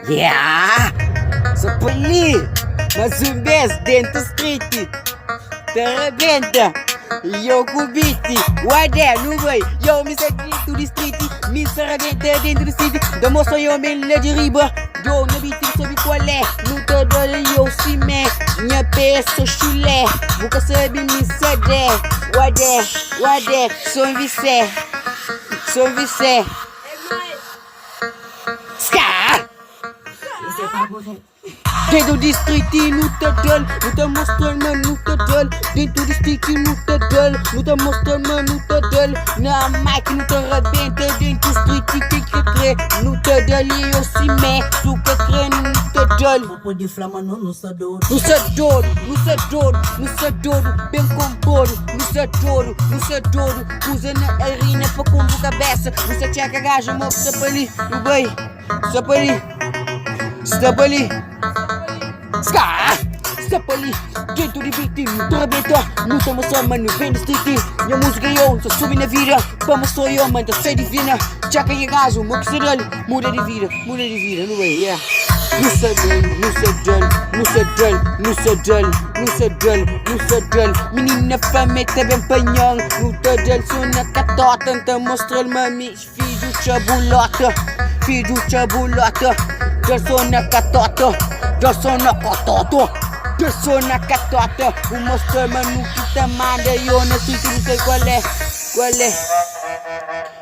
Yeah! Sapali! Mazumbes dentro street! Terrebenta! Yo kubiti! Wade, nuvei! Yo misa dentro di street! Misa dentro di street! Demonstro yo mele de riba! Yo nabiti sabi qual é! Luta dole yo si me! Minha peça chulé! Buka sabi misa de! Wade! Son vissé! Ska! Dentro di street nu te dol, nu te mostrăm mă, nu te dol. Dentro di street nu te dol, nu te mostrăm mă, nu te dol. Na mic nu te rebentă, dentro street que crê, nu te dol, eu si me, tu que crê, nu te dol. Papo de flama não se dor. Nu se dor, bem comporo, nu se dor. Usa na arena pra combo cabeça, nu se checa gaja, mă, stăpăli, nu băi, stăpăli. Ska! Stăpăli, dentro de beat, nu te rebenta, nu te măsăm, mă, nu vem de street. E música eu, să subi na vida, pra mostrar eu, mă, te sei divina. Checa e gajo, mă, que se dole, muda de vida, nu băi, yeah. Nu se dol. Menina fameta bem panhão. Nu te dol, sună ca toată. Te mostră-l mămici, fidu ceabulotă. Dă sună ca toată. O mostră mă nu kita manda. Eu nu știu nu sei qual é.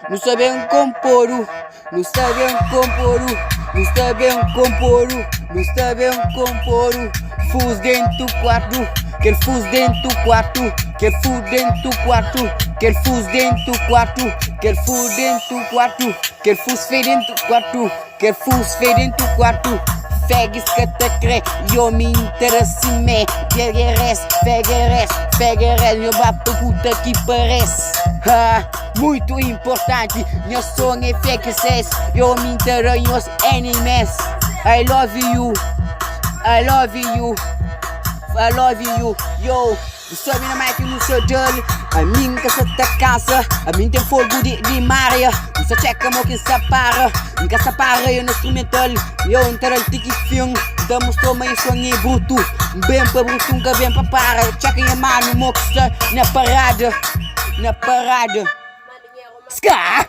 Nu sabem comporu. Nu sabem comporu. Fuz dentro do quarto. Quer fuz dentro do quarto. Quer fuz dentro do quarto. Quer fuz dentro do quarto. Quer fuz dentro do quarto. Quer fuz feio dentro do quarto. Quer fuz feio dentro do quarto. Fegues que te crê, eu me interesso em mim. Fegueres, meu papo puta que parece. Muito importante, meu sonho é fegueses. Eu me interesso em os animes. I love you, yo. Sabe na mic no seu dole. A mim que se te cansa. A mim tem fogo de Maria. Não se checa mo que se para. Nunca se para eu no instrumental. Eu entero o tiki film. Demonstrou mais sonho bruto. Bem para bruto, nunca bem para para. Checa a mano mo que está na parada. Ska!